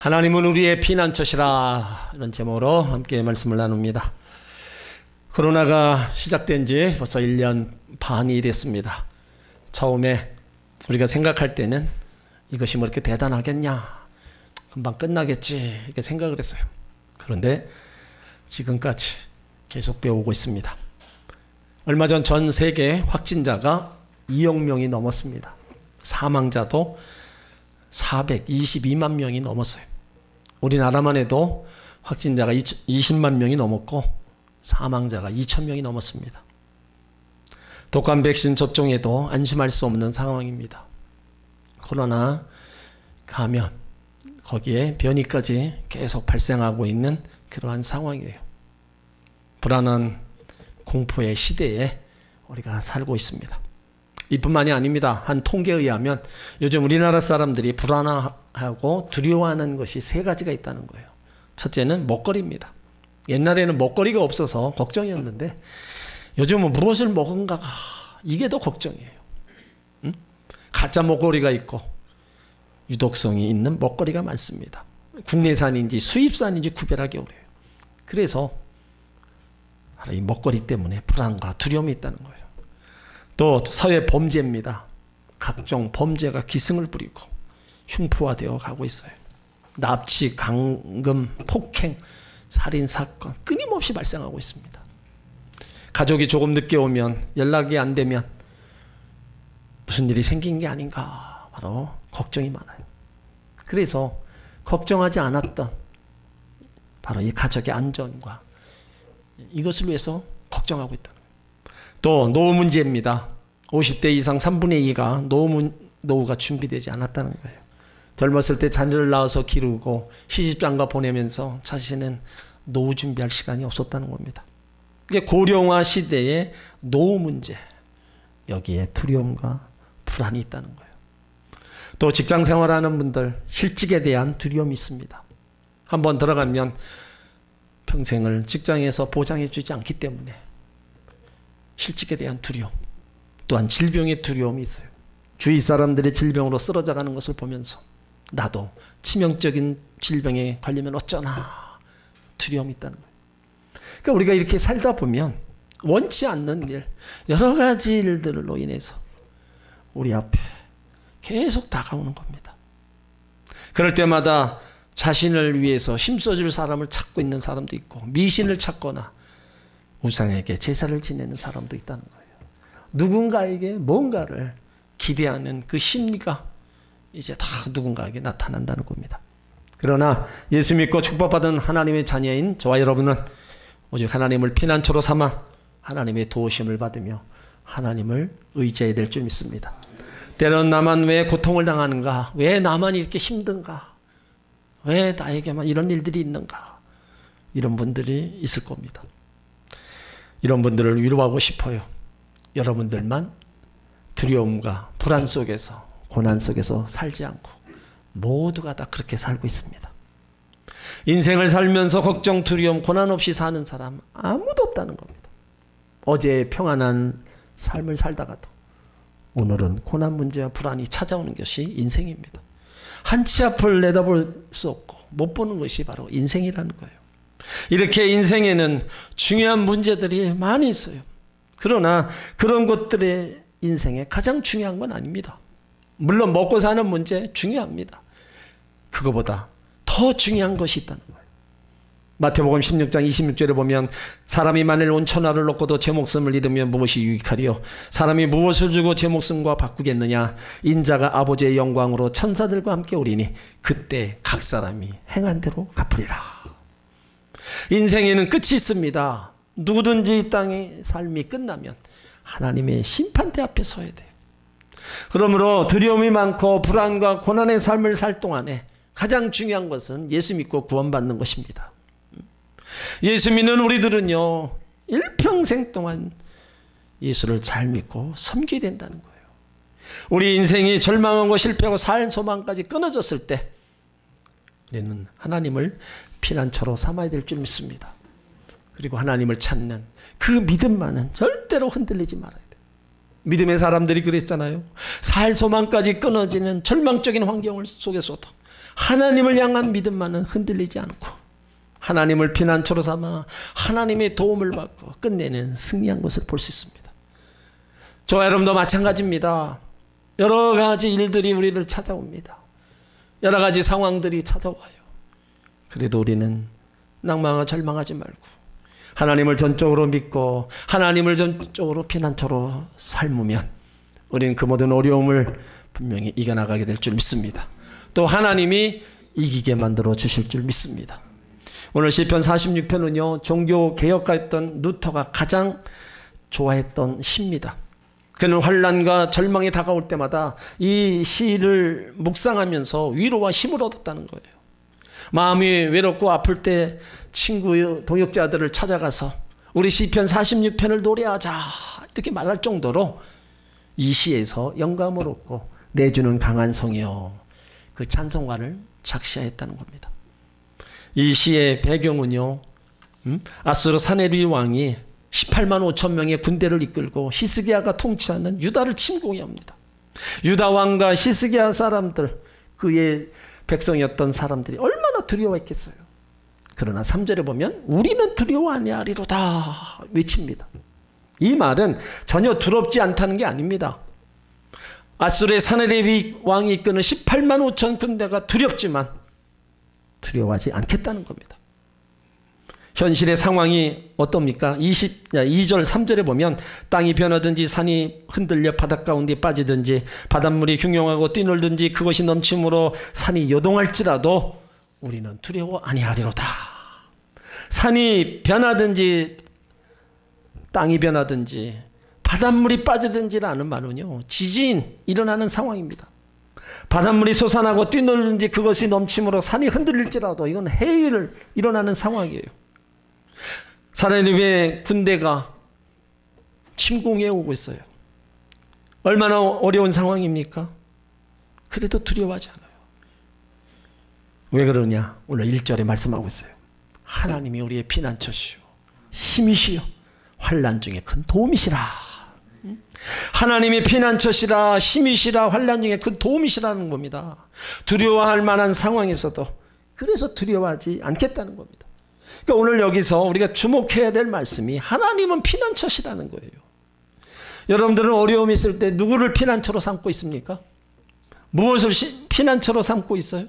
하나님은 우리의 피난처시라, 이런 제목으로 함께 말씀을 나눕니다. 코로나가 시작된 지 벌써 1년 반이 됐습니다. 처음에 우리가 생각할 때는 이것이 뭐 이렇게 대단하겠냐, 금방 끝나겠지, 이렇게 생각을 했어요. 그런데 지금까지 계속 배우고 있습니다. 얼마 전 전 세계 확진자가 2억 명이 넘었습니다. 사망자도 422만 명이 넘었어요. 우리나라만 해도 확진자가 20만 명이 넘었고 사망자가 2천 명이 넘었습니다. 독감 백신 접종에도 안심할 수 없는 상황입니다. 코로나 감염, 거기에 변이까지 계속 발생하고 있는 그러한 상황이에요. 불안한 공포의 시대에 우리가 살고 있습니다. 이뿐만이 아닙니다. 한 통계에 의하면 요즘 우리나라 사람들이 불안하고 두려워하는 것이 3가지가 있다는 거예요. 첫째는 먹거리입니다. 옛날에는 먹거리가 없어서 걱정이었는데 요즘은 무엇을 먹은가, 이게 더 걱정이에요. 가짜 먹거리가 있고 유독성이 있는 먹거리가 많습니다. 국내산인지 수입산인지 구별하기 어려워요. 그래서 바로 이 먹거리 때문에 불안과 두려움이 있다는 거예요. 또 사회 범죄입니다. 각종 범죄가 기승을 부리고 흉포화되어 가고 있어요. 납치, 강금, 폭행, 살인사건 끊임없이 발생하고 있습니다. 가족이 조금 늦게 오면, 연락이 안 되면 무슨 일이 생긴 게 아닌가, 바로 걱정이 많아요. 그래서 걱정하지 않았던 바로 이 가족의 안전과 이것을 위해서 걱정하고 있다는 거예요. 또 노후 문제입니다. 50대 이상 3분의 2가 노후가 준비되지 않았다는 거예요. 젊었을 때 자녀를 낳아서 기르고 시집장가 보내면서 자신은 노후 준비할 시간이 없었다는 겁니다. 이게 고령화 시대의 노후 문제, 여기에 두려움과 불안이 있다는 거예요. 또 직장 생활하는 분들, 실직에 대한 두려움이 있습니다. 한번 들어가면 평생을 직장에서 보장해 주지 않기 때문에 실직에 대한 두려움, 또한 질병의 두려움이 있어요. 주위 사람들이 질병으로 쓰러져가는 것을 보면서 나도 치명적인 질병에 걸리면 어쩌나, 두려움이 있다는 거예요. 그러니까 우리가 이렇게 살다 보면 원치 않는 일, 여러 가지 일들로 인해서 우리 앞에 계속 다가오는 겁니다. 그럴 때마다 자신을 위해서 힘써줄 사람을 찾고 있는 사람도 있고, 미신을 찾거나 우상에게 제사를 지내는 사람도 있다는 거예요. 누군가에게 뭔가를 기대하는 그 심리가 이제 다 누군가에게 나타난다는 겁니다. 그러나 예수 믿고 축복받은 하나님의 자녀인 저와 여러분은 오직 하나님을 피난처로 삼아 하나님의 도우심을 받으며 하나님을 의지해야 될 줄 믿습니다. 때론 나만 왜 고통을 당하는가, 왜 나만 이렇게 힘든가, 왜 나에게만 이런 일들이 있는가, 이런 분들이 있을 겁니다. 이런 분들을 위로하고 싶어요. 여러분들만 두려움과 불안 속에서, 고난 속에서 살지 않고 모두가 다 그렇게 살고 있습니다. 인생을 살면서 걱정, 두려움, 고난 없이 사는 사람 아무도 없다는 겁니다. 어제 평안한 삶을 살다가도 오늘은 고난 문제와 불안이 찾아오는 것이 인생입니다. 한치 앞을 내다볼 수 없고 못 보는 것이 바로 인생이라는 거예요. 이렇게 인생에는 중요한 문제들이 많이 있어요. 그러나 그런 것들의 인생에 가장 중요한 건 아닙니다. 물론 먹고 사는 문제 중요합니다. 그거보다 더 중요한 것이 있다는 거예요. 마태복음 16장 26절에 보면 사람이 만일 온 천하를 놓고도 제 목숨을 잃으면 무엇이 유익하리요? 사람이 무엇을 주고 제 목숨과 바꾸겠느냐? 인자가 아버지의 영광으로 천사들과 함께 오리니 그때 각 사람이 행한 대로 갚으리라. 인생에는 끝이 있습니다. 누구든지 이 땅의 삶이 끝나면 하나님의 심판대 앞에 서야 돼요. 그러므로 두려움이 많고 불안과 고난의 삶을 살 동안에 가장 중요한 것은 예수 믿고 구원받는 것입니다. 예수 믿는 우리들은요, 일평생 동안 예수를 잘 믿고 섬기게 된다는 거예요. 우리 인생이 절망하고 실패하고 살 소망까지 끊어졌을 때 우리는 하나님을 피난처로 삼아야 될 줄 믿습니다. 그리고 하나님을 찾는 그 믿음만은 절대로 흔들리지 말아야 돼요. 믿음의 사람들이 그랬잖아요. 살 소망까지 끊어지는 절망적인 환경 속에서도 하나님을 향한 믿음만은 흔들리지 않고 하나님을 피난처로 삼아 하나님의 도움을 받고 끝내는 승리한 것을 볼 수 있습니다. 저와 여러분도 마찬가지입니다. 여러 가지 일들이 우리를 찾아옵니다. 여러 가지 상황들이 찾아와요. 그래도 우리는 낭망하고 절망하지 말고 하나님을 전적으로 믿고 하나님을 전적으로 피난처로 삶으면 우리는 그 모든 어려움을 분명히 이겨나가게 될 줄 믿습니다. 또 하나님이 이기게 만들어 주실 줄 믿습니다. 오늘 시편 46편은요, 종교개혁가였던 루터가 가장 좋아했던 시입니다. 그는 환난과 절망이 다가올 때마다 이 시를 묵상하면서 위로와 힘을 얻었다는 거예요. 마음이 외롭고 아플 때 친구 동역자들을 찾아가서 우리 시편 46편을 노래하자 이렇게 말할 정도로 이 시에서 영감을 얻고 내주는 강한 성이여 그 찬송가를 작시하였다는 겁니다. 이 시의 배경은요, 아수르 사네립 왕이 18만 5천 명의 군대를 이끌고 히스기야가 통치하는 유다를 침공해 옵니다. 유다 왕과 히스기야 사람들, 그의 백성이었던 사람들이 얼마나 두려워했겠어요. 그러나 3절에 보면 우리는 두려워 아니하리로다 외칩니다. 이 말은 전혀 두렵지 않다는 게 아닙니다. 아수르의 사네립 왕이 이끄는 18만 5천 군대가 두렵지만 두려워하지 않겠다는 겁니다. 현실의 상황이 어떻습니까? 2절 3절에 보면 땅이 변하든지 산이 흔들려 바닷 가운데 빠지든지 바닷물이 흉용하고 뛰놀든지 그것이 넘침으로 산이 요동할지라도 우리는 두려워 아니하리로다. 산이 변하든지 땅이 변하든지 바닷물이 빠지든지라는 말은요, 지진 일어나는 상황입니다. 바닷물이 솟아나고 뛰놀든지 그것이 넘침으로 산이 흔들릴지라도 이건 해일 일어나는 상황이에요. 사네립의 군대가 침공해 오고 있어요. 얼마나 어려운 상황입니까? 그래도 두려워하지 않아요. 왜 그러냐? 오늘 1절에 말씀하고 있어요. 하나님이 우리의 피난처시오 힘이시오 환난 중에 큰 도움이시라. 하나님이 피난처시라 힘이시라 환난 중에 큰 도움이시라는 겁니다. 두려워할 만한 상황에서도 그래서 두려워하지 않겠다는 겁니다. 그러니까 오늘 여기서 우리가 주목해야 될 말씀이 하나님은 피난처시라는 거예요. 여러분들은 어려움이 있을 때 누구를 피난처로 삼고 있습니까? 무엇을 피난처로 삼고 있어요?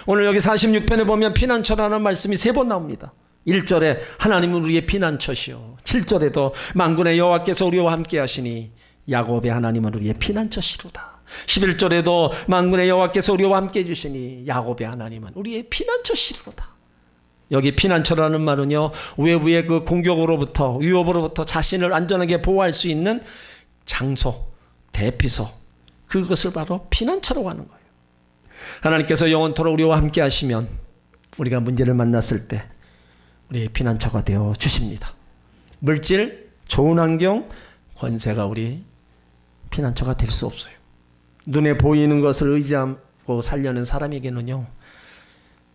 오늘 여기 46편에 보면 피난처라는 말씀이 3번 나옵니다. 1절에 하나님은 우리의 피난처시오. 7절에도 만군의 여호와께서 우리와 함께 하시니 야곱의 하나님은 우리의 피난처시로다. 11절에도 만군의 여호와께서 우리와 함께 해주시니 야곱의 하나님은 우리의 피난처시로다. 여기 피난처라는 말은요, 외부의 그 공격으로부터 위협으로부터 자신을 안전하게 보호할 수 있는 장소, 대피소, 그것을 바로 피난처라고 하는 거예요. 하나님께서 영원토록 우리와 함께 하시면 우리가 문제를 만났을 때 우리의 피난처가 되어 주십니다. 물질, 좋은 환경, 권세가 우리 피난처가 될 수 없어요. 눈에 보이는 것을 의지하고 살려는 사람에게는요,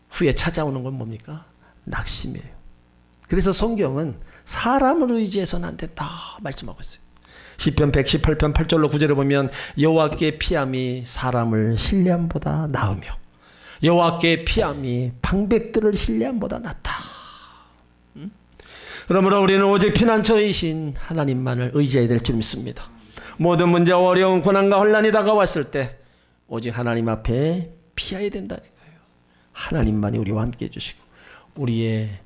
후에 찾아오는 건 뭡니까? 낙심이에요. 그래서 성경은 사람을 의지해서는 안 된다 말씀하고 있어요. 시편 118편 8절로 9절에 보면 여호와께 피함이 사람을 신뢰함보다 나으며 여호와께 피함이 방백들을 신뢰함보다 낫다. 그러므로 우리는 오직 피난처이신 하나님만을 의지해야 될 줄 믿습니다. 모든 문제와 어려운 고난과 혼란이 다가왔을 때 오직 하나님 앞에 피해야 된다는 거예요. 하나님만이 우리와 함께 해주시고 우리의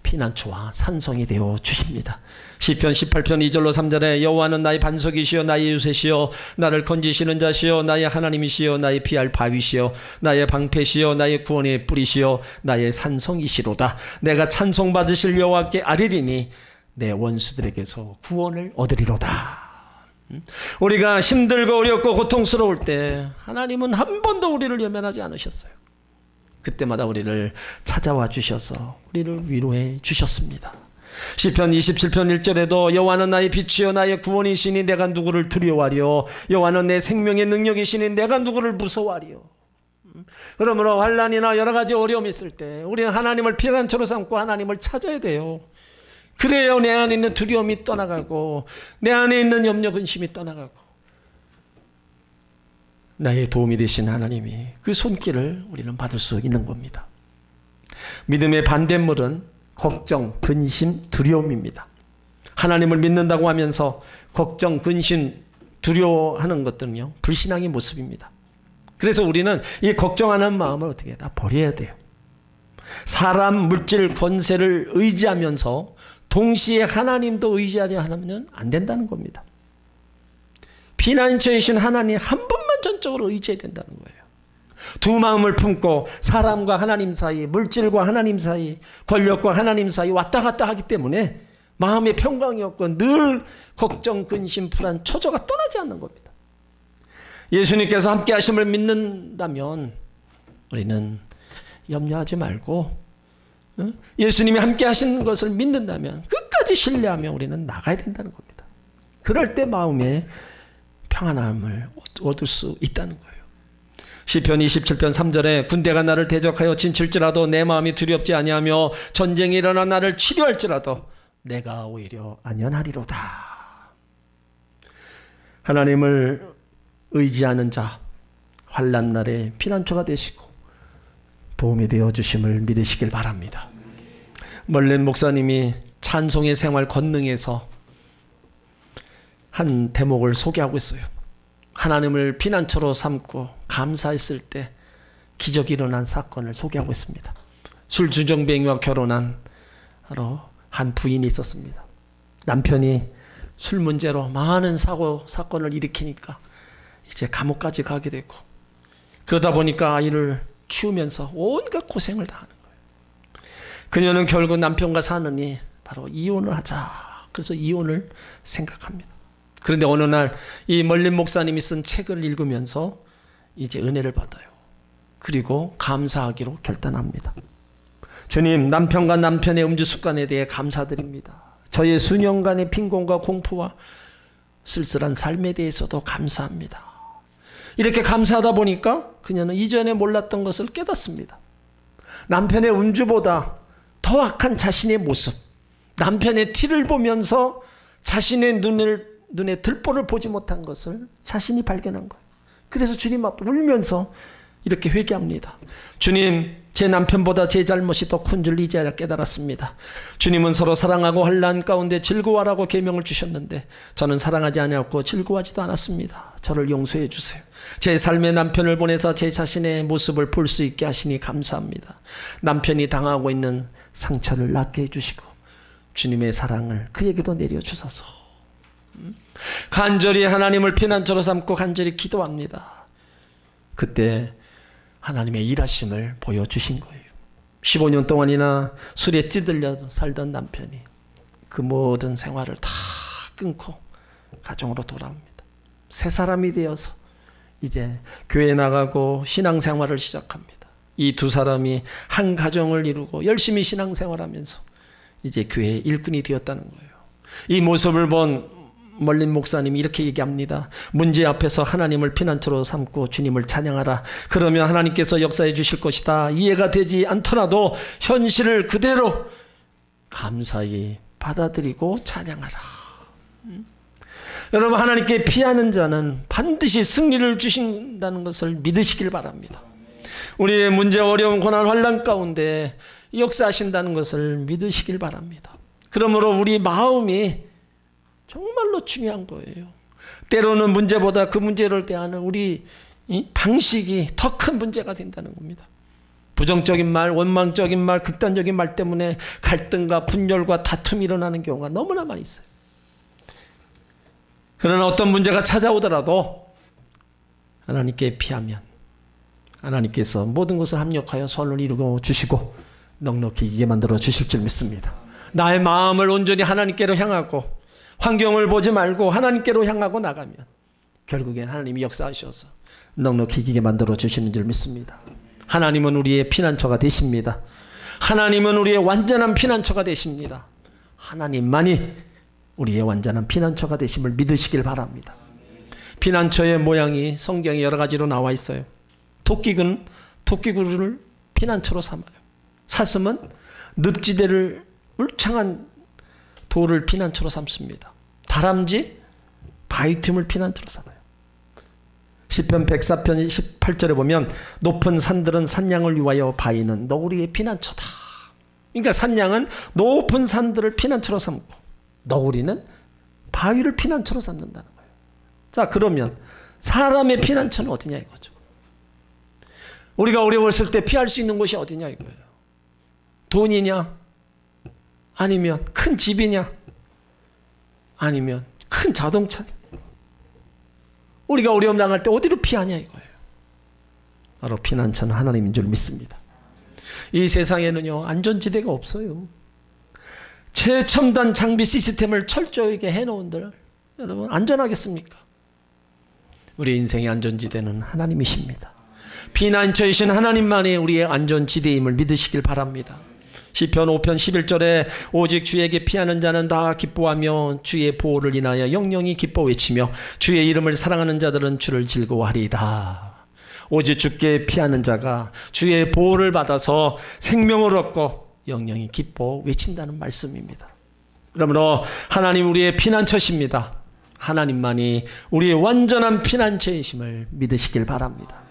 피난처와 산성이 되어 주십니다. 시편 18편 2절로 3절에 여호와는 나의 반석이시여 나의 요새시여 나를 건지시는 자시여 나의 하나님이시여 나의 피할 바위시여 나의 방패시여 나의 구원의 뿌리시여 나의 산성이시로다. 내가 찬송받으실 여호와께 아뢰리니 내 원수들에게서 구원을 얻으리로다. 우리가 힘들고 어렵고 고통스러울 때 하나님은 한 번도 우리를 외면하지 않으셨어요. 그때마다 우리를 찾아와 주셔서 우리를 위로해 주셨습니다. 시편 27편 1절에도 여호와는 나의 빛이요 나의 구원이시니 내가 누구를 두려워하리요 여호와는 내 생명의 능력이시니 내가 누구를 무서워하리요. 그러므로 환난이나 여러 가지 어려움이 있을 때 우리는 하나님을 피난처로 삼고 하나님을 찾아야 돼요. 그래야 내 안에 있는 두려움이 떠나가고 내 안에 있는 염려 근심이 떠나가고 나의 도움이 되신 하나님이 그 손길을 우리는 받을 수 있는 겁니다. 믿음의 반대물은 걱정, 근심, 두려움입니다. 하나님을 믿는다고 하면서 걱정, 근심, 두려워하는 것들은요, 불신앙의 모습입니다. 그래서 우리는 이 걱정하는 마음을 어떻게 다 버려야 돼요. 사람, 물질, 권세를 의지하면서 동시에 하나님도 의지하려 하면 안 된다는 겁니다. 피난처이신 하나님 한 분만 전적으로 의지해야 된다는 거예요. 두 마음을 품고 사람과 하나님 사이, 물질과 하나님 사이, 권력과 하나님 사이 왔다 갔다 하기 때문에 마음의 평강이 없고 늘 걱정, 근심, 불안, 초조가 떠나지 않는 겁니다. 예수님께서 함께 하심을 믿는다면 우리는 염려하지 말고 예수님이 함께 하시는 것을 믿는다면 끝까지 신뢰하며 우리는 나가야 된다는 겁니다. 그럴 때 마음에 평안함을 얻을 수 있다는 거예요. 시편 27편 3절에 군대가 나를 대적하여 진칠지라도 내 마음이 두렵지 아니하며 전쟁이 일어나 나를 치료할지라도 내가 오히려 안연하리로다. 하나님을 의지하는 자, 환난 날에 피난처가 되시고 도움이 되어 주심을 믿으시길 바랍니다. 멀렌 목사님이 찬송의 생활 권능에서 한 대목을 소개하고 있어요. 하나님을 피난처로 삼고 감사했을 때 기적이 일어난 사건을 소개하고 있습니다. 술주정뱅이와 결혼한 바로 한 부인이 있었습니다. 남편이 술 문제로 많은 사건을 일으키니까 이제 감옥까지 가게 되고, 그러다 보니까 아이를 키우면서 온갖 고생을 다 하는 거예요. 그녀는 결국 남편과 사느니 바로 이혼을 하자. 그래서 이혼을 생각합니다. 그런데 어느 날 이 멀린 목사님이 쓴 책을 읽으면서 이제 은혜를 받아요. 그리고 감사하기로 결단합니다. 주님, 남편과 남편의 음주 습관에 대해 감사드립니다. 저의 수년간의 빈곤과 공포와 쓸쓸한 삶에 대해서도 감사합니다. 이렇게 감사하다 보니까 그녀는 이전에 몰랐던 것을 깨닫습니다. 남편의 음주보다 더 악한 자신의 모습, 남편의 티를 보면서 자신의 눈에 들보를 보지 못한 것을 자신이 발견한 거예요. 그래서 주님 앞에 울면서 이렇게 회개합니다. 주님, 제 남편보다 제 잘못이 더 큰 줄 이제야 깨달았습니다. 주님은 서로 사랑하고 환난 가운데 즐거워하라고 계명을 주셨는데 저는 사랑하지 않았고 즐거워하지도 않았습니다. 저를 용서해 주세요. 제 삶에 남편을 보내서 제 자신의 모습을 볼 수 있게 하시니 감사합니다. 남편이 당하고 있는 상처를 낫게 해주시고 주님의 사랑을 그에게도 내려주소서. 간절히 하나님을 피난처로 삼고 간절히 기도합니다. 그때 하나님의 일하심을 보여주신 거예요. 15년 동안이나 술에 찌들려 살던 남편이 그 모든 생활을 다 끊고 가정으로 돌아옵니다. 새 사람이 되어서 이제 교회 나가고 신앙생활을 시작합니다. 이 두 사람이 한 가정을 이루고 열심히 신앙생활하면서 이제 교회의 일꾼이 되었다는 거예요. 이 모습을 본 멀린 목사님이 이렇게 얘기합니다. 문제 앞에서 하나님을 피난처로 삼고 주님을 찬양하라. 그러면 하나님께서 역사해 주실 것이다. 이해가 되지 않더라도 현실을 그대로 감사히 받아들이고 찬양하라. 여러분, 하나님께 피하는 자는 반드시 승리를 주신다는 것을 믿으시길 바랍니다. 우리의 문제, 어려움, 고난, 환난 가운데 역사하신다는 것을 믿으시길 바랍니다. 그러므로 우리 마음이 정말로 중요한 거예요. 때로는 문제보다 그 문제를 대하는 우리 방식이 더 큰 문제가 된다는 겁니다. 부정적인 말, 원망적인 말, 극단적인 말 때문에 갈등과 분열과 다툼이 일어나는 경우가 너무나 많이 있어요. 그러나 어떤 문제가 찾아오더라도 하나님께 피하면 하나님께서 모든 것을 합력하여 선을 이루어 주시고 넉넉히 이기게 만들어 주실 줄 믿습니다. 나의 마음을 온전히 하나님께로 향하고 환경을 보지 말고 하나님께로 향하고 나가면 결국엔 하나님이 역사하셔서 넉넉히 이기게 만들어 주시는 줄 믿습니다. 하나님은 우리의 피난처가 되십니다. 하나님은 우리의 완전한 피난처가 되십니다. 하나님만이 우리의 완전한 피난처가 되심을 믿으시길 바랍니다. 피난처의 모양이 성경에 여러 가지로 나와 있어요. 토끼는 토끼굴을 피난처로 삼아요. 사슴은 늪지대를 울창한 돌을 피난처로 삼습니다. 다람쥐 바위 틈을 피난처로 삼아요. 시편 104편 18절에 보면 높은 산들은 산양을 위하여 바위는 너구리의 피난처다. 그러니까 산양은 높은 산들을 피난처로 삼고 너구리는 바위를 피난처로 삼는다는 거예요. 자, 그러면 사람의 피난처는 어디냐 이거죠. 우리가 어려웠을 때 피할 수 있는 곳이 어디냐 이거예요. 돈이냐, 아니면 큰 집이냐, 아니면 큰 자동차냐. 우리가 어려움 당할 때 어디로 피하냐 이거예요. 바로 피난처는 하나님인 줄 믿습니다. 이 세상에는요, 안전지대가 없어요. 최첨단 장비 시스템을 철저하게 해놓은들 여러분 안전하겠습니까? 우리 인생의 안전지대는 하나님이십니다. 피난처이신 하나님만이 우리의 안전지대임을 믿으시길 바랍니다. 시편 5편 11절에 오직 주에게 피하는 자는 다 기뻐하며 주의 보호를 인하여 영영이 기뻐 외치며 주의 이름을 사랑하는 자들은 주를 즐거워하리이다. 오직 주께 피하는 자가 주의 보호를 받아서 생명을 얻고 영영이 기뻐 외친다는 말씀입니다. 그러므로 하나님 우리의 피난처십니다. 하나님만이 우리의 완전한 피난처이심을 믿으시길 바랍니다.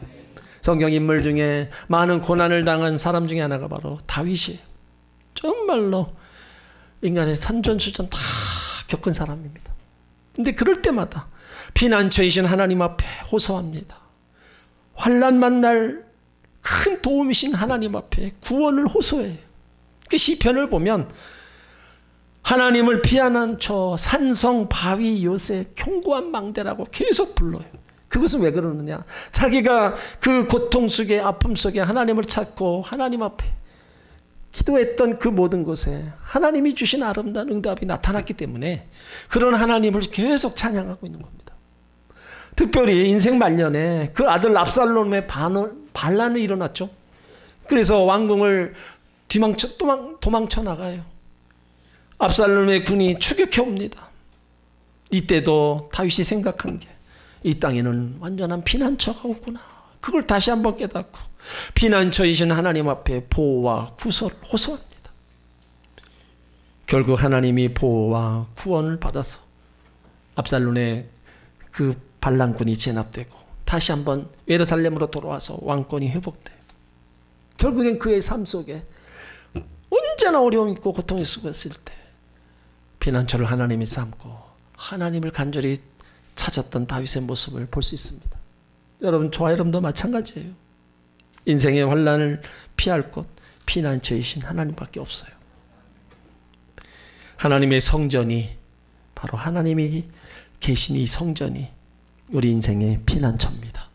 성경 인물 중에 많은 고난을 당한 사람 중에 하나가 바로 다윗이에요. 정말로 인간의 산전수전 다 겪은 사람입니다. 근데 그럴 때마다 피난처이신 하나님 앞에 호소합니다. 환난 만날 큰 도움이신 하나님 앞에 구원을 호소해요. 그 시편을 보면 하나님을 피하는 저 산성, 바위, 요새, 견고한 망대라고 계속 불러요. 그것은 왜 그러느냐? 자기가 그 고통 속에, 아픔 속에 하나님을 찾고 하나님 앞에 기도했던 그 모든 곳에 하나님이 주신 아름다운 응답이 나타났기 때문에 그런 하나님을 계속 찬양하고 있는 겁니다. 특별히 인생 말년에 그 아들 압살롬의 반란이 일어났죠. 그래서 왕궁을 도망쳐 나가요. 압살롬의 군이 추격해 옵니다. 이때도 다윗이 생각한 게 이 땅에는 완전한 피난처가 없구나. 그걸 다시 한번 깨닫고 피난처이신 하나님 앞에 보호와 구설을 호소합니다. 결국 하나님이 보호와 구원을 받아서 압살롬의 그 반란군이 진압되고 다시 한번 예루살렘으로 돌아와서 왕권이 회복돼요. 결국엔 그의 삶 속에 언제나 어려움 있고 고통이 있을 때 피난처를 하나님이 삼고 하나님을 간절히 찾았던 다윗의 모습을 볼 수 있습니다. 여러분, 저와 여러분도 마찬가지예요. 인생의 환난을 피할 곳 피난처이신 하나님밖에 없어요. 하나님의 성전이 바로 하나님이 계신 이 성전이 우리 인생의 피난처입니다.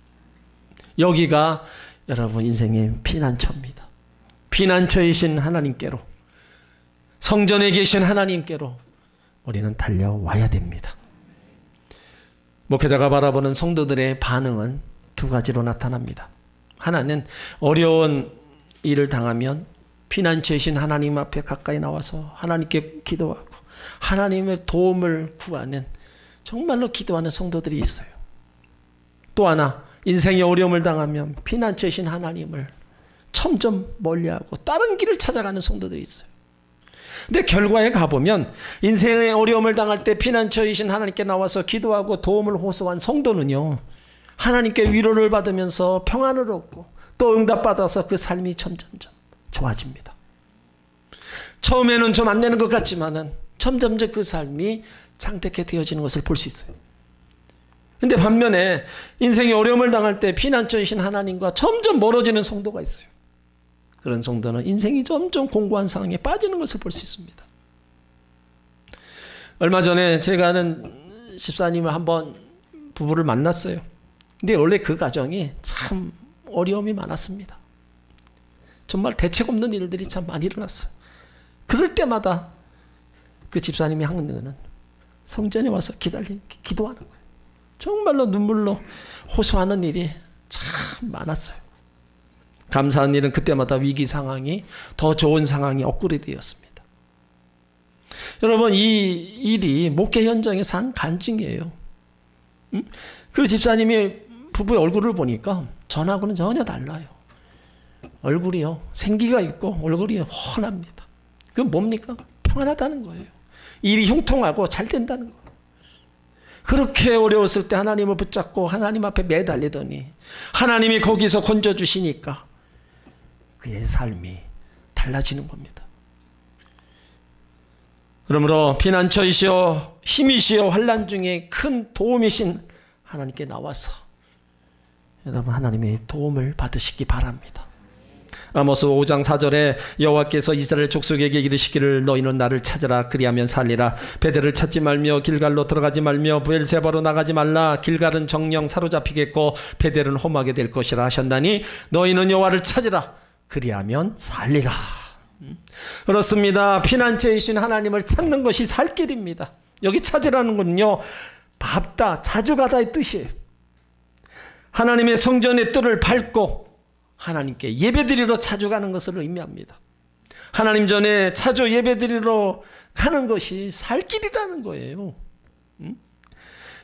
여기가 여러분 인생의 피난처입니다. 피난처이신 하나님께로, 성전에 계신 하나님께로 우리는 달려와야 됩니다. 목회자가 바라보는 성도들의 반응은 두 가지로 나타납니다. 하나는 어려운 일을 당하면 피난처이신 하나님 앞에 가까이 나와서 하나님께 기도하고 하나님의 도움을 구하는, 정말로 기도하는 성도들이 있어요. 또 하나, 인생의 어려움을 당하면 피난처이신 하나님을 점점 멀리하고 다른 길을 찾아가는 성도들이 있어요. 근데 결과에 가보면 인생의 어려움을 당할 때 피난처이신 하나님께 나와서 기도하고 도움을 호소한 성도는요, 하나님께 위로를 받으면서 평안을 얻고 또 응답받아서 그 삶이 점점점 좋아집니다. 처음에는 좀 안 되는 것 같지만은 점점점 그 삶이 장택해 되어지는 것을 볼 수 있어요. 근데 반면에 인생의 어려움을 당할 때 피난처이신 하나님과 점점 멀어지는 성도가 있어요. 그런 성도는 인생이 점점 공고한 상황에 빠지는 것을 볼 수 있습니다. 얼마 전에 제가 아는 집사님을 한번 부부를 만났어요. 근데 원래 그 가정이 참 어려움이 많았습니다. 정말 대책 없는 일들이 참 많이 일어났어요. 그럴 때마다 그 집사님이 하는 거는 성전에 와서 기도하는 거예요. 정말로 눈물로 호소하는 일이 참 많았어요. 감사한 일은 그때마다 위기 상황이 더 좋은 상황이 업그레이드되었습니다. 여러분, 이 일이 목회 현장에서 한 간증이에요. 그 집사님이 부부의 얼굴을 보니까 전하고는 전혀 달라요. 얼굴이요, 생기가 있고 얼굴이 훤합니다. 그건 뭡니까? 평안하다는 거예요. 일이 형통하고 잘 된다는 거예요. 그렇게 어려웠을 때 하나님을 붙잡고 하나님 앞에 매달리더니 하나님이 거기서 건져주시니까 그의 삶이 달라지는 겁니다. 그러므로 피난처이시여 힘이시여 환난 중에 큰 도움이신 하나님께 나와서 여러분 하나님의 도움을 받으시기 바랍니다. 아모스 5장 4절에 여호와께서 이스라엘 족속에게 이르시기를 너희는 나를 찾으라 그리하면 살리라. 베델을 찾지 말며 길갈로 들어가지 말며 브엘세바로 나가지 말라. 길갈은 정령 사로잡히겠고 베델은 험하게 될 것이라 하셨나니 너희는 여호와를 찾으라 그리하면 살리라. 그렇습니다. 피난처이신 하나님을 찾는 것이 살 길입니다. 여기 찾으라는 건요 밟다 자주 가다의 뜻이에요. 하나님의 성전의 뜰을 밟고 하나님께 예배드리러 자주 가는 것을 의미합니다. 하나님 전에 자주 예배드리러 가는 것이 살 길이라는 거예요.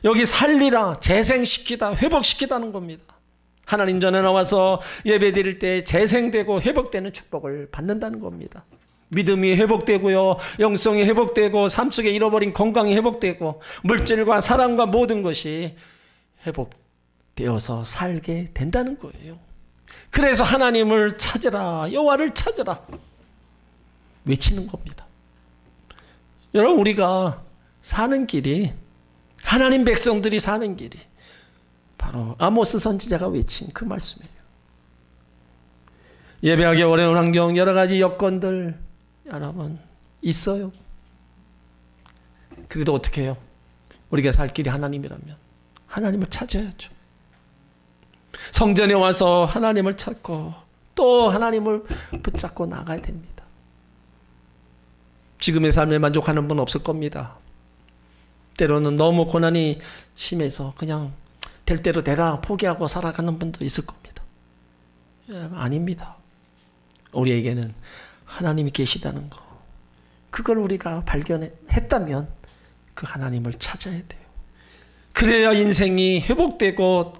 여기 살리라, 재생시키다, 회복시키다는 겁니다. 하나님 전에 나와서 예배드릴 때 재생되고 회복되는 축복을 받는다는 겁니다. 믿음이 회복되고요, 영성이 회복되고, 삶 속에 잃어버린 건강이 회복되고, 물질과 사랑과 모든 것이 회복되어서 살게 된다는 거예요. 그래서 하나님을 찾으라, 여호와를 찾으라 외치는 겁니다. 여러분 우리가 사는 길이, 하나님 백성들이 사는 길이 바로 아모스 선지자가 외친 그 말씀이에요. 예배하기 어려운 환경, 여러 가지 여건들 여러분 있어요. 그래도 어떻게 해요? 우리가 살 길이 하나님이라면 하나님을 찾아야죠. 성전에 와서 하나님을 찾고 또 하나님을 붙잡고 나가야 됩니다. 지금의 삶에 만족하는 분 없을 겁니다. 때로는 너무 고난이 심해서 그냥 될 대로 되라 포기하고 살아가는 분도 있을 겁니다. 아닙니다. 우리에게는 하나님이 계시다는 거, 그걸 우리가 발견했다면 그 하나님을 찾아야 돼요. 그래야 인생이 회복되고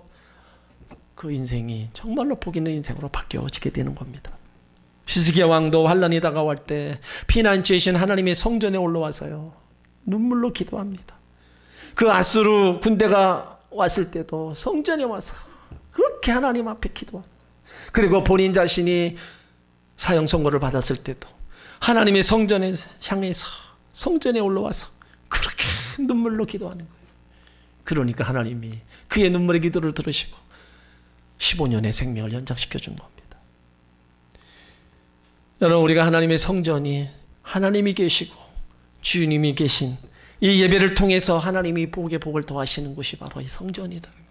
그 인생이 정말로 복 있는 인생으로 바뀌어지게 되는 겁니다. 히스기야 왕도 환난이 다가올 때 피난처이신 하나님의 성전에 올라와서요 눈물로 기도합니다. 그 아수르 군대가 왔을 때도 성전에 와서 그렇게 하나님 앞에 기도합니다. 그리고 본인 자신이 사형 선고를 받았을 때도 하나님의 성전에 향해서 성전에 올라와서 그렇게 눈물로 기도하는 거예요. 그러니까 하나님이 그의 눈물의 기도를 들으시고 15년의 생명을 연장시켜 준 겁니다. 여러분 우리가 하나님의 성전이 하나님이 계시고 주님이 계신 이 예배를 통해서 하나님이 복에 복을 더하시는 곳이 바로 이 성전이라는 거예요.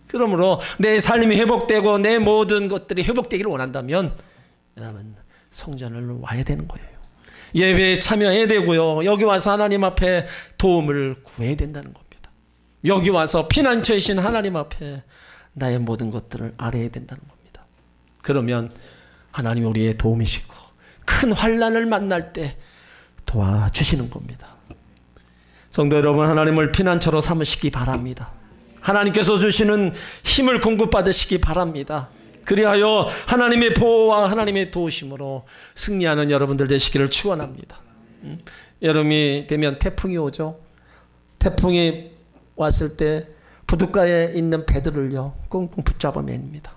그러므로 내 삶이 회복되고 내 모든 것들이 회복되기를 원한다면 여러분 성전을 와야 되는 거예요. 예배에 참여해야 되고요, 여기 와서 하나님 앞에 도움을 구해야 된다는 겁니다. 여기 와서 피난처이신 하나님 앞에 나의 모든 것들을 알아야 된다는 겁니다. 그러면 하나님이 우리의 도움이시고 큰 환난을 만날 때 도와주시는 겁니다. 성도 여러분, 하나님을 피난처로 삼으시기 바랍니다. 하나님께서 주시는 힘을 공급받으시기 바랍니다. 그리하여 하나님의 보호와 하나님의 도우심으로 승리하는 여러분들 되시기를 축원합니다. 여름이 되면 태풍이 오죠. 태풍이 왔을 때 부둣가에 있는 배들을요 꽁꽁 붙잡아 맵니다.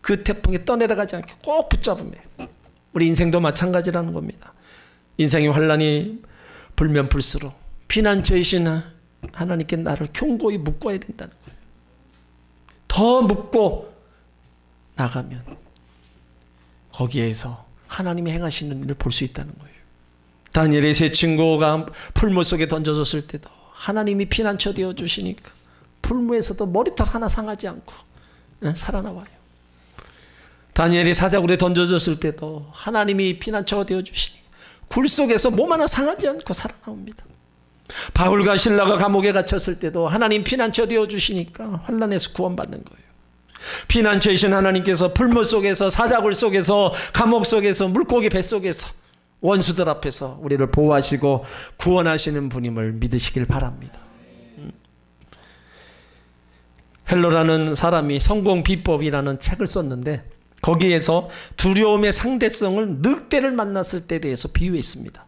그 태풍이 떠내려가지 않게 꼭 붙잡아 매요. 우리 인생도 마찬가지라는 겁니다. 인생의 환난이 불면 불수록 피난처이신 하나님께 나를 견고히 묶어야 된다는 거예요. 더 묶고 나가면 거기에서 하나님이 행하시는 일을 볼 수 있다는 거예요. 다니엘의 세 친구가 풀무 속에 던져졌을 때도 하나님이 피난처 되어 주시니까 풀무에서도 머리털 하나 상하지 않고 살아나와요. 다니엘이 사자굴에 던져졌을 때도 하나님이 피난처가 되어 주시니 굴 속에서 몸 하나 상하지 않고 살아나옵니다. 바울과 실라가 감옥에 갇혔을 때도 하나님 피난처 되어 주시니까 환난에서 구원받는 거예요. 피난처이신 하나님께서 풀무 속에서, 사자굴 속에서, 감옥 속에서, 물고기 뱃속에서 원수들 앞에서 우리를 보호하시고 구원하시는 분임을 믿으시길 바랍니다. 헬로라는 사람이 성공 비법이라는 책을 썼는데 거기에서 두려움의 상대성을 늑대를 만났을 때에 대해서 비유했습니다.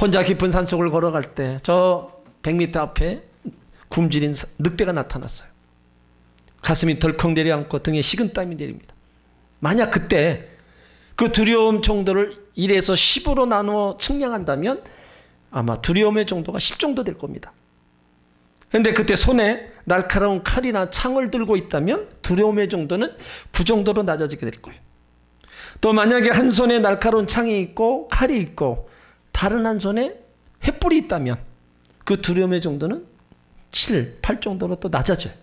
혼자 깊은 산속을 걸어갈 때 저 100m 앞에 굶주린 늑대가 나타났어요. 가슴이 덜컥 내려앉고 등에 식은땀이 내립니다. 만약 그때 그 두려움 정도를 1에서 10으로 나누어 측량한다면 아마 두려움의 정도가 10 정도 될 겁니다. 그런데 그때 손에 날카로운 칼이나 창을 들고 있다면 두려움의 정도는 9 정도로 낮아지게 될 거예요. 또 만약에 한 손에 날카로운 창이 있고 칼이 있고 다른 한 손에 횃불이 있다면 그 두려움의 정도는 7, 8 정도로 또 낮아져요.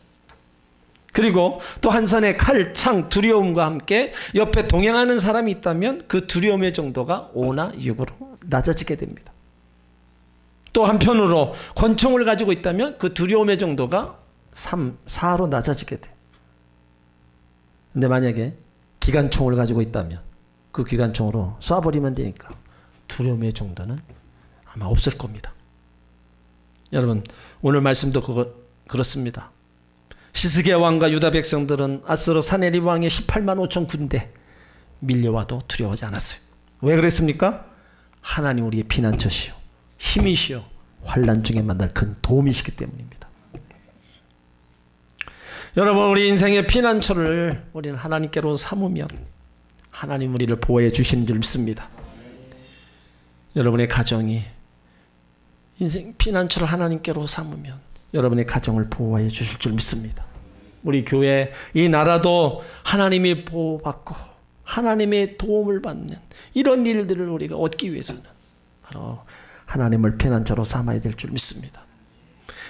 그리고 또 한 손에 칼, 창, 두려움과 함께 옆에 동행하는 사람이 있다면 그 두려움의 정도가 5나 6으로 낮아지게 됩니다. 또 한편으로 권총을 가지고 있다면 그 두려움의 정도가 3, 4로 낮아지게 돼요. 근데 만약에 기관총을 가지고 있다면 그 기관총으로 쏴버리면 되니까 두려움의 정도는 아마 없을 겁니다. 여러분, 오늘 말씀도 그렇습니다. 시스기야 왕과 유다 백성들은 아수르 사네립 왕의 18만 5천 군대 밀려와도 두려워하지 않았어요. 왜 그랬습니까? 하나님 우리의 피난처시요 힘이시요 환난 중에 만날 큰 도움이시기 때문입니다. 여러분, 우리 인생의 피난처를 우리는 하나님께로 삼으면 하나님 우리를 보호해 주시는 줄 믿습니다. 여러분의 가정이 인생 피난처를 하나님께로 삼으면 여러분의 가정을 보호해 주실 줄 믿습니다. 우리 교회, 이 나라도 하나님이 보호받고 하나님의 도움을 받는 이런 일들을 우리가 얻기 위해서는 바로 하나님을 피난처로 삼아야 될 줄 믿습니다.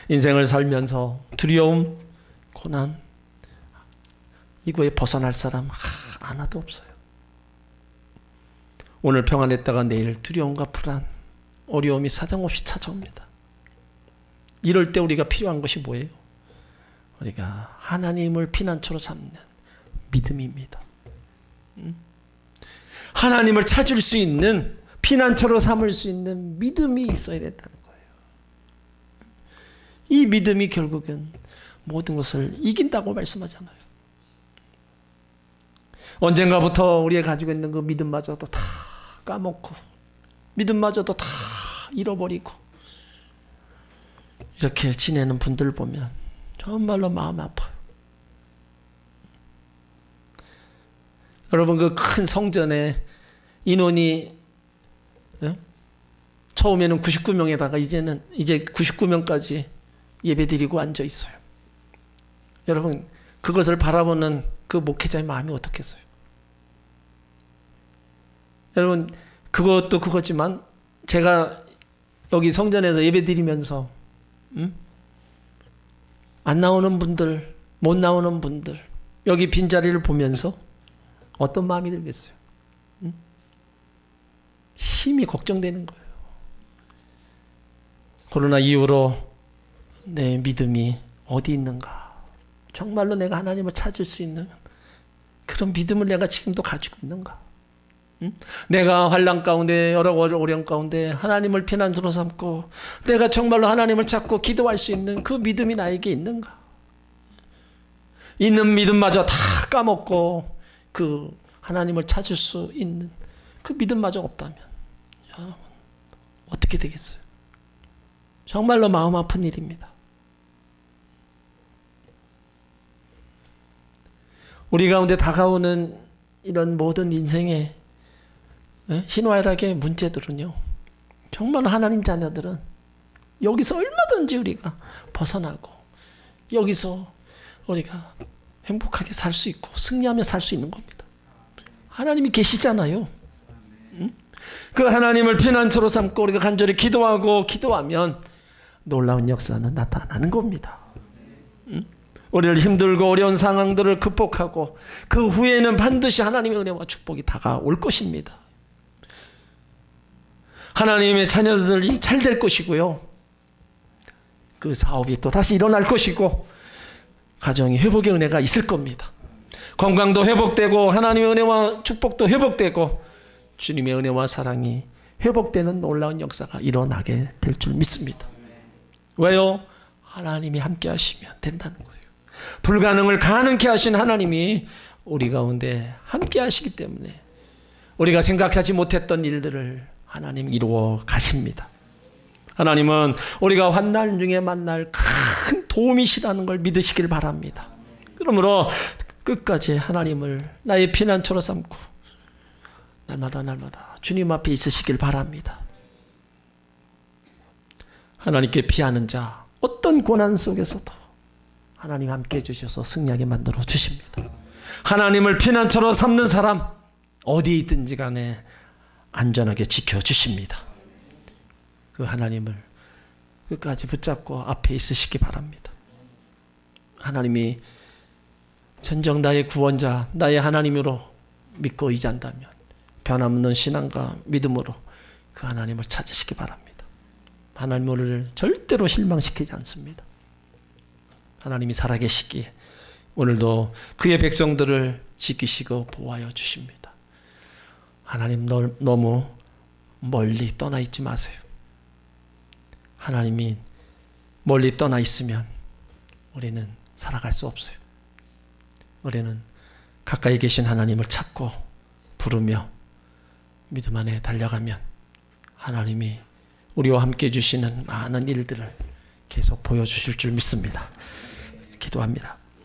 인생을 살면서 두려움, 고난, 이거에 벗어날 사람 하나도 없어요. 오늘 평안했다가 내일 두려움과 불안, 어려움이 사정없이 찾아옵니다. 이럴 때 우리가 필요한 것이 뭐예요? 우리가 하나님을 피난처로 삼는 믿음입니다. 하나님을 찾을 수 있는, 피난처로 삼을 수 있는 믿음이 있어야 된다는 거예요. 이 믿음이 결국은 모든 것을 이긴다고 말씀하잖아요. 언젠가부터 우리가 가지고 있는 그 믿음마저도 다 까먹고 믿음마저도 다 잃어버리고 이렇게 지내는 분들 보면 정말로 마음 아파요. 여러분, 그 큰 성전에 인원이 처음에는 99명에다가 이제 99명까지 예배드리고 앉아 있어요. 여러분, 그것을 바라보는 그 목회자의 마음이 어떻겠어요? 여러분, 그것도 그거지만 제가 여기 성전에서 예배드리면서 안 나오는 분들, 못 나오는 분들, 여기 빈자리를 보면서 어떤 마음이 들겠어요? 심히 걱정되는 거예요. 코로나 이후로 내 믿음이 어디 있는가? 정말로 내가 하나님을 찾을 수 있는 그런 믿음을 내가 지금도 가지고 있는가? 내가 환난 가운데, 여러 어려움 가운데 하나님을 피난처로 삼고 내가 정말로 하나님을 찾고 기도할 수 있는 그 믿음이 나에게 있는가? 있는 믿음마저 다 까먹고 그 하나님을 찾을 수 있는 그 믿음마저 없다면 여러분, 어떻게 되겠어요? 정말로 마음 아픈 일입니다. 우리 가운데 다가오는 이런 모든 인생의 희노애락의 문제들은요, 정말 하나님 자녀들은 여기서 얼마든지 우리가 벗어나고 여기서 우리가 행복하게 살 수 있고 승리하며 살 수 있는 겁니다. 하나님이 계시잖아요. 그 하나님을 피난처로 삼고 우리가 간절히 기도하면 놀라운 역사는 나타나는 겁니다. 우리를 힘들고 어려운 상황들을 극복하고 그 후에는 반드시 하나님의 은혜와 축복이 다가올 것입니다. 하나님의 자녀들이 잘 될 것이고요. 그 사업이 또 다시 일어날 것이고 가정이 회복의 은혜가 있을 겁니다. 건강도 회복되고 하나님의 은혜와 축복도 회복되고 주님의 은혜와 사랑이 회복되는 놀라운 역사가 일어나게 될 줄 믿습니다. 왜요? 하나님이 함께 하시면 된다는 거예요. 불가능을 가능케 하신 하나님이 우리 가운데 함께 하시기 때문에 우리가 생각하지 못했던 일들을 하나님 이루어 가십니다. 하나님은 우리가 환난 중에 만날 큰 도움이시라는 걸 믿으시길 바랍니다. 그러므로 끝까지 하나님을 나의 피난처로 삼고 날마다 주님 앞에 있으시길 바랍니다. 하나님께 피하는 자, 어떤 고난 속에서도 하나님 함께 해주셔서 승리하게 만들어 주십니다. 하나님을 피난처로 삼는 사람, 어디에 있든지 간에 안전하게 지켜주십니다. 그 하나님을 끝까지 붙잡고 앞에 있으시기 바랍니다. 하나님이 전정 나의 구원자, 나의 하나님으로 믿고 의지한다면 변함없는 신앙과 믿음으로 그 하나님을 찾으시기 바랍니다. 하나님 우리를 절대로 실망시키지 않습니다. 하나님이 살아계시기에 오늘도 그의 백성들을 지키시고 보호하여 주십니다. 하나님 너무 멀리 떠나 있지 마세요. 하나님이 멀리 떠나 있으면 우리는 살아갈 수 없어요. 우리는 가까이 계신 하나님을 찾고 부르며 믿음 안에 달려가면 하나님이 우리와 함께 해주시는 많은 일들을 계속 보여주실 줄 믿습니다. 기도합니다.